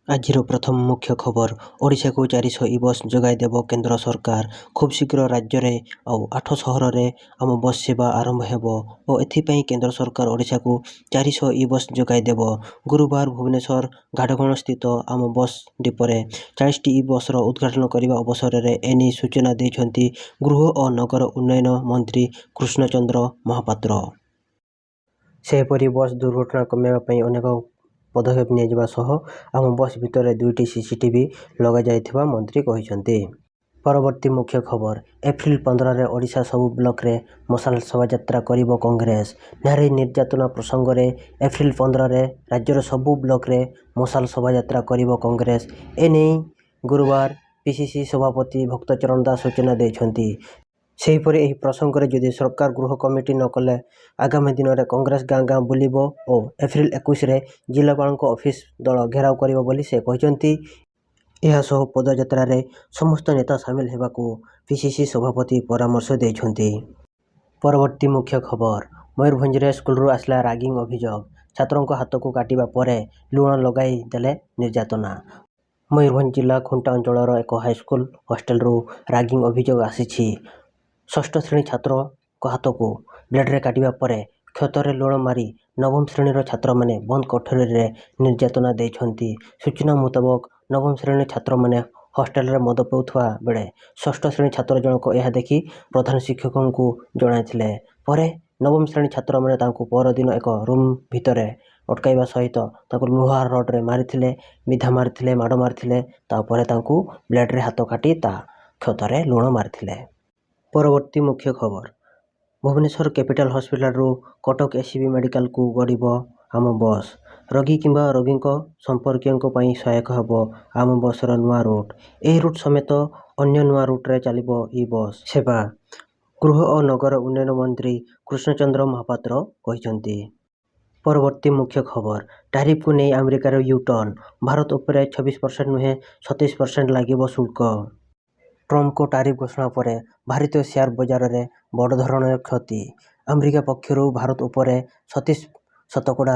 ଆଜିର ପ୍ରଥମ ମୁଖ୍ୟ ଖବର, ଓଡ଼ିଶାକୁ 400 ଇ-ବସ୍ ଯୋଗାଇଦେବ କେନ୍ଦ୍ର ସରକାର। ଖୁବ୍ ଶୀଘ୍ର ରାଜ୍ୟରେ ଆଉ 8 ସହରରେ ଆମ ବସ୍ ସେବା ଆରମ୍ଭ ହେବ ଓ ଏଥିପାଇଁ କେନ୍ଦ୍ର ସରକାର ଓଡ଼ିଶାକୁ 400 ଇ-ବସ୍ ଯୋଗାଇଦେବ। ଗୁରୁବାର ଭୁବନେଶ୍ୱର ଘାଟଗଣସ୍ଥିତ ଆମ ବସ୍ ଡିପୋରେ 40ଟି ଇ-ବସ୍ର ଉଦ୍ଘାଟନ କରିବା ଅବସରରେ ଏନେଇ ସୂଚନା ଦେଇଛନ୍ତି ଗୃହ ଓ ନଗର ଉନ୍ନୟନ ମନ୍ତ୍ରୀ କୃଷ୍ଣଚନ୍ଦ୍ର ମହାପାତ୍ର। ସେହିପରି ବସ୍ ଦୁର୍ଘଟଣା କମାଇବା ପାଇଁ ଅନେକ ପଦକ୍ଷେପ ନିଆଯିବା ସହ ଆମ ବସ୍ ଭିତରେ 2ଟି ସିସିଟିଭି ଲଗାଯାଇଥିବା ମନ୍ତ୍ରୀ କହିଛନ୍ତି। ପରବର୍ତ୍ତୀ ମୁଖ୍ୟ ଖବର, ଏପ୍ରିଲ 15ରେ ଓଡ଼ିଶା ସବୁ ବ୍ଲକରେ ମଶାଲ ଶୋଭାଯାତ୍ରା କରିବ କଂଗ୍ରେସ। ନାରୀ ନିର୍ଯାତନା ପ୍ରସଙ୍ଗରେ ଏପ୍ରିଲ 15ରେ ରାଜ୍ୟର ସବୁ ବ୍ଲକରେ ମଶାଲ ଶୋଭାଯାତ୍ରା କରିବ କଂଗ୍ରେସ। ଏନେଇ ଗୁରୁବାର ପିସିସି ସଭାପତି ଭକ୍ତଚରଣ ଦାସ ସୂଚନା ଦେଇଛନ୍ତି। ସେହିପରି ଏହି ପ୍ରସଙ୍ଗରେ ଯଦି ସରକାର ଗୃହ କମିଟି ନ କଲେ ଆଗାମୀ ଦିନରେ କଂଗ୍ରେସ ଗାଁ ଗାଁ ବୁଲିବ ଓ ଏପ୍ରିଲ 21ରେ ଜିଲ୍ଲାପାଳଙ୍କ ଅଫିସ ଦଳ ଘେରାଉ କରିବ ବୋଲି ସେ କହିଛନ୍ତି। ଏହାସହ ପଦଯାତ୍ରାରେ ସମସ୍ତ ନେତା ସାମିଲ ହେବାକୁ ପିସିସି ସଭାପତି ପରାମର୍ଶ ଦେଇଛନ୍ତି। ପରବର୍ତ୍ତୀ ମୁଖ୍ୟ ଖବର, ମୟୂରଭଞ୍ଜରେ ସ୍କୁଲରୁ ଆସିଲା ରାଗିଂ ଅଭିଯୋଗ। ଛାତ୍ରଙ୍କ ହାତକୁ କାଟିବା ପରେ ଲୁଣ ଲଗାଇ ଦେଲେ ନିର୍ଯାତନା। ମୟୂରଭଞ୍ଜ ଜିଲ୍ଲା ଖୁଣ୍ଟା ଅଞ୍ଚଳର ଏକ ହାଇସ୍କୁଲ ହଷ୍ଟେଲରୁ ରାଗିଂ ଅଭିଯୋଗ ଆସିଛି। ଷଷ୍ଠ ଶ୍ରେଣୀ ଛାତ୍ରଙ୍କ ହାତକୁ ବ୍ଲେଡରେ କାଟିବା ପରେ କ୍ଷତରେ ଲୁଣ ମାରି ନବମ ଶ୍ରେଣୀର ଛାତ୍ରମାନେ ବନ୍ଦ କୋଠରୀରେ ନିର୍ଯାତନା ଦେଇଛନ୍ତି। ସୂଚନା ମୁତାବକ ନବମ ଶ୍ରେଣୀର ଛାତ୍ରମାନେ ହଷ୍ଟେଲରେ ମଦ ପିଉଥିବା ବେଳେ ଷଷ୍ଠ ଶ୍ରେଣୀ ଛାତ୍ର ଜଣକ ଏହା ଦେଖି ପ୍ରଧାନ ଶିକ୍ଷକଙ୍କୁ ଜଣାଇଥିଲେ। ପରେ ନବମ ଶ୍ରେଣୀ ଛାତ୍ରମାନେ ତାଙ୍କୁ ପରଦିନ ଏକ ରୁମ୍ ଭିତରେ ଅଟକାଇବା ସହିତ ତାଙ୍କୁ ଲୁହା ରଡ୍ରେ ମାରିଥିଲେ, ବିଧା ମାରିଥିଲେ, ମାଡ଼ ମାରିଥିଲେ। ତାପରେ ତାଙ୍କୁ ବ୍ଲେଡରେ ହାତ କାଟି ତା କ୍ଷତରେ ଲୁଣ ମାରିଥିଲେ। ପରବର୍ତ୍ତୀ ମୁଖ୍ୟ ଖବର, ଭୁବନେଶ୍ୱର କ୍ୟାପିଟାଲ ହସ୍ପିଟାଲରୁ କଟକ ଏସ୍ସିବି ମେଡିକାଲକୁ ଗଡ଼ିବ ଆମ ବସ୍। ରୋଗୀ କିମ୍ବା ରୋଗୀଙ୍କ ସମ୍ପର୍କୀୟଙ୍କ ପାଇଁ ସହାୟକ ହେବ ଆମ ବସ୍ର ନୂଆ ରୁଟ୍। ଏହି ରୁଟ୍ ସମେତ ଅନ୍ୟ ନୂଆ ରୁଟ୍ରେ ଚାଲିବ ଇ-ବସ୍ ସେବା, ଗୃହ ଓ ନଗର ଉନ୍ନୟନ ମନ୍ତ୍ରୀ କୃଷ୍ଣଚନ୍ଦ୍ର ମହାପାତ୍ର କହିଛନ୍ତି। ପରବର୍ତ୍ତୀ ମୁଖ୍ୟ ଖବର, ଟାରିଫକୁ ନେଇ ଆମେରିକାର ୟୁ-ଟର୍ଣ୍ଣ। ଭାରତ ଉପରେ 26% ନୁହେଁ 37% ଲାଗିବ ଶୁଳ୍କ। ଟ୍ରମ୍ପଙ୍କ ଟାରିଫ ଘୋଷଣା ପରେ ଭାରତୀୟ ସେୟାର ବଜାରରେ ବଡ଼ ଧରଣର କ୍ଷତି। ଆମେରିକା ପକ୍ଷରୁ ଭାରତ ଉପରେ 37%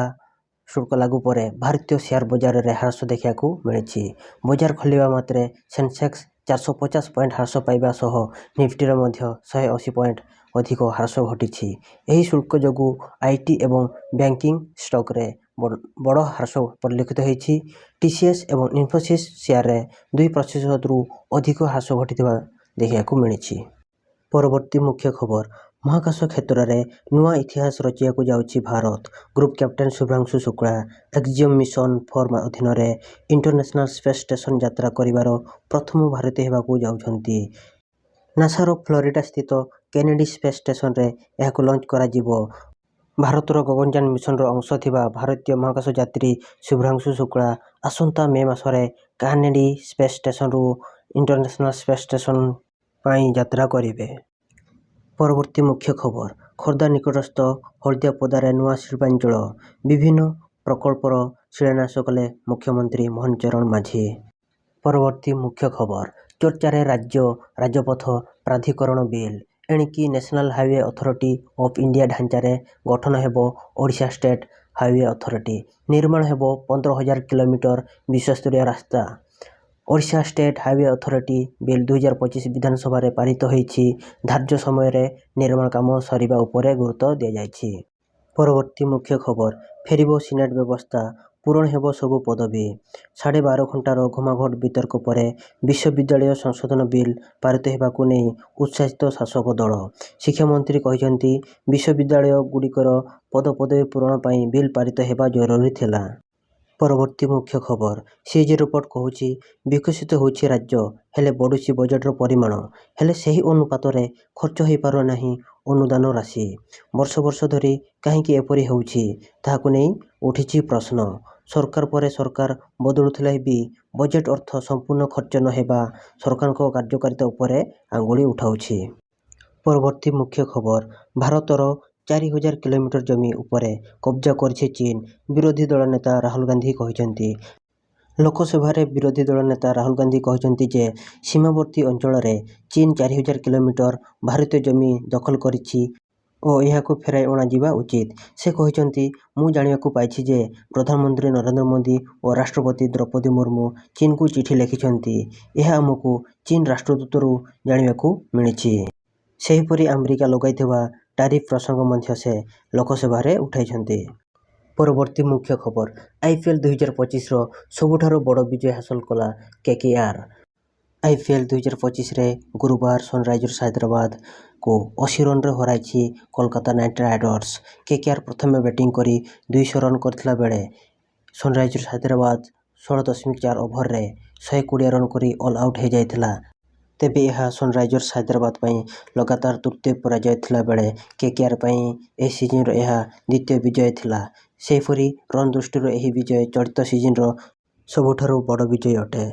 ଶୁଳ୍କ ଲାଗୁ ପରେ ଭାରତୀୟ ସେୟାର ବଜାରରେ ହ୍ରାସ ଦେଖିବାକୁ ମିଳିଛି। ବଜାର ଖୋଲିବା ମାତ୍ରେ ସେନ୍ସେକ୍ସ 450 ପଏଣ୍ଟ ହ୍ରାସ ପାଇବା ସହ ନିଫ୍ଟିରେ ମଧ୍ୟ 180 ପଏଣ୍ଟ ଅଧିକ ହ୍ରାସ ଘଟିଛି। ଏହି ଶୁଳ୍କ ଯୋଗୁଁ ଆଇଟି ଏବଂ ବ୍ୟାଙ୍କିଂ ଷ୍ଟକରେ ବଡ଼ ହ୍ରାସ ପରିଲକ୍ଷିତ ହୋଇଛି। ଟିସିଏସ୍ ଏବଂ ଇନଫୋସିସ୍ ସେୟାରରେ 2%ରୁ ଅଧିକ ହ୍ରାସ ଘଟିଥିବା ଦେଖିବାକୁ ମିଳିଛି। ପରବର୍ତ୍ତୀ ମୁଖ୍ୟ ଖବର, ମହାକାଶ କ୍ଷେତ୍ରରେ ନୂଆ ଇତିହାସ ରଚିବାକୁ ଯାଉଛି Bharat. Group captain Shubhanshu Shukla Axiom mission 4 ଅଧୀନରେ ଇଣ୍ଟରନ୍ୟାସନାଲ ସ୍ପେସ୍ ଷ୍ଟେସନ ଯାତ୍ରା କରିବାର ପ୍ରଥମ ଭାରତୀୟ ହେବାକୁ ଯାଉଛନ୍ତି। ନାସାର ଫ୍ଲୋରିଡା ସ୍ଥିତ କେନେଡି ସ୍ପେସ୍ ଷ୍ଟେସନରେ ଏହାକୁ ଲଞ୍ଚ କରାଯିବ। ଭାରତର ଗଗନଯାନ ମିଶନର ଅଂଶ ଥିବା ଭାରତୀୟ ମହାକାଶ ଯାତ୍ରୀ ଶୁଭ୍ରାଂଶୁ ଶୁକ୍ଳା ଆସନ୍ତା ମେ ମାସରେ କେନେଡି ସ୍ପେସ୍ ଷ୍ଟେସନରୁ ଇଣ୍ଟରନ୍ୟାସନାଲ ସ୍ପେସ୍ ଷ୍ଟେସନ ପାଇଁ ଯାତ୍ରା କରିବେ। ପରବର୍ତ୍ତୀ ମୁଖ୍ୟ ଖବର, ଖୋର୍ଦ୍ଧା ନିକଟସ୍ଥ ହଳଦିଆପଦାରେ ନୂଆ ଶିଳ୍ପାଞ୍ଚଳ। ବିଭିନ୍ନ ପ୍ରକଳ୍ପର ଶିଳାନ୍ୟାସ କଲେ ମୁଖ୍ୟମନ୍ତ୍ରୀ ମୋହନ ଚରଣ ମାଝୀ। ପରବର୍ତ୍ତୀ ମୁଖ୍ୟ ଖବର, ଚର୍ଚ୍ଚାରେ ରାଜ୍ୟ ରାଜପଥ ପ୍ରାଧିକରଣ ବିଲ୍। ଏଣିକି national highway authority of India ଢାଞ୍ଚାରେ ଗଠନ ହେବ ଓଡ଼ିଶା ଷ୍ଟେଟ୍ ହାଇୱେ ଅଥରିଟି। ନିର୍ମାଣ ହେବ 15,000 କିଲୋମିଟର ବିଶ୍ୱସ୍ତରୀୟ ରାସ୍ତା। Odisha state highway authority bill 2025 ବିଧାନସଭାରେ ପାରିତ ହୋଇଛି। ଧାର୍ଯ୍ୟ ସମୟରେ ନିର୍ମାଣ କାମ ସରିବା ଉପରେ ଗୁରୁତ୍ୱ ଦିଆଯାଇଛି। ପରବର୍ତ୍ତୀ ମୁଖ୍ୟ ଖବର, ଫେରିବ ସିନେଟ ବ୍ୟବସ୍ଥା, ପୂରଣ ହେବ ସବୁ ପଦବୀ। 12.5 ଘଣ୍ଟାର ଘମାଘୋଟ ବିତର୍କ ପରେ ବିଶ୍ୱବିଦ୍ୟାଳୟ ସଂଶୋଧନ ବିଲ୍ ପାରିତ ହେବାକୁ ନେଇ ଉତ୍ସାହିତ ଶାସକ ଦଳ। ଶିକ୍ଷାମନ୍ତ୍ରୀ କହିଛନ୍ତି, ବିଶ୍ୱବିଦ୍ୟାଳୟଗୁଡ଼ିକର ପଦପଦବୀ ପୂରଣ ପାଇଁ ବିଲ୍ ପାରିତ ହେବା ଜରୁରୀ ଥିଲା। ପରବର୍ତ୍ତୀ ମୁଖ୍ୟ ଖବର, ସିଏଜି ରିପୋର୍ଟ କହୁଛି ବିକଶିତ ହେଉଛି ରାଜ୍ୟ, ହେଲେ ବଢ଼ୁଛି ବଜେଟର ପରିମାଣ। ହେଲେ ସେହି ଅନୁପାତରେ ଖର୍ଚ୍ଚ ହୋଇପାରୁନାହିଁ ଅନୁଦାନ ରାଶି। ବର୍ଷ ବର୍ଷ ଧରି କାହିଁକି ଏପରି ହେଉଛି ତାହାକୁ ନେଇ ଉଠିଛି ପ୍ରଶ୍ନ। ସରକାର ପରେ ସରକାର ବଦଳୁଥିଲେ ବି ବଜେଟ୍ ଅର୍ଥ ସମ୍ପୂର୍ଣ୍ଣ ଖର୍ଚ୍ଚ ନ ହେବା ସରକାରଙ୍କ କାର୍ଯ୍ୟକାରିତା ଉପରେ ଆଙ୍ଗୁଳି ଉଠାଉଛି। ପରବର୍ତ୍ତୀ ମୁଖ୍ୟ ଖବର, ଭାରତର 4,000 କିଲୋମିଟର ଜମି ଉପରେ କବ୍ଜା କରିଛି ଚୀନ। ବିରୋଧୀ ଦଳ ନେତା ରାହୁଲ ଗାନ୍ଧୀ କହିଛନ୍ତି। ଲୋକସଭାରେ ବିରୋଧୀ ଦଳ ନେତା ରାହୁଲ ଗାନ୍ଧୀ କହିଛନ୍ତି ଯେ ସୀମାବର୍ତ୍ତୀ ଅଞ୍ଚଳରେ ଚୀନ 4,000 କିଲୋମିଟର ଭାରତୀୟ ଜମି ଦଖଲ କରିଛି ଓ ଏହାକୁ ଫେରାଇ ଅଣାଯିବା ଉଚିତ। ସେ କହିଛନ୍ତି, ମୁଁ ଜାଣିବାକୁ ପାଇଛି ଯେ ପ୍ରଧାନମନ୍ତ୍ରୀ ନରେନ୍ଦ୍ର ମୋଦି ଓ ରାଷ୍ଟ୍ରପତି ଦ୍ରୌପଦୀ ମୁର୍ମୁ ଚୀନକୁ ଚିଠି ଲେଖିଛନ୍ତି। ଏହା ଆମକୁ ଚୀନ ରାଷ୍ଟ୍ରଦୂତରୁ ଜାଣିବାକୁ ମିଳିଛି। ସେହିପରି ଆମେରିକା ଲଗାଇଥିବା ଟାରିଫ୍ ପ୍ରସଙ୍ଗ ମଧ୍ୟ ସେ ଲୋକସଭାରେ ଉଠାଇଛନ୍ତି। ପରବର୍ତ୍ତୀ ମୁଖ୍ୟ ଖବର, ଆଇପିଏଲ୍ 2025ର ସବୁଠାରୁ ବଡ଼ ବିଜୟ ହାସଲ କଲା କେକେଆର୍। ଆଇପିଏଲ୍ 2025ରେ ଗୁରୁବାର ସନରାଇଜର୍ସ ହାଇଦ୍ରାବାଦକୁ 80 ରନରେ ହରାଇଛି କୋଲକାତା ନାଇଟ୍ ରାଇଡର୍ସ। କେକେଆର୍ ପ୍ରଥମେ ବ୍ୟାଟିଂ କରି 200 ରନ୍ କରିଥିଲା ବେଳେ ସନରାଇଜର୍ସ ହାଇଦ୍ରାବାଦ 16.4 ଓଭରରେ 120 ରନ୍ କରି ଅଲ୍ ଆଉଟ୍ ହୋଇଯାଇଥିଲା। ତେବେ ଏହା ସନରାଇଜର୍ସ ହାଇଦ୍ରାବାଦ ପାଇଁ ଲଗାତାର ତୃତୀୟ ପରାଜୟ ଥିଲା ବେଳେ କେକେଆର୍ ପାଇଁ ଏହି ସିଜିନ୍ର ଏହା ଦ୍ୱିତୀୟ ବିଜୟ ଥିଲା। ସେହିପରି ରନ୍ ଦୃଷ୍ଟିରୁ ଏହି ବିଜୟ ଚଳିତ ସିଜିନ୍ର ସବୁଠାରୁ ବଡ଼ ବିଜୟ ଅଟେ।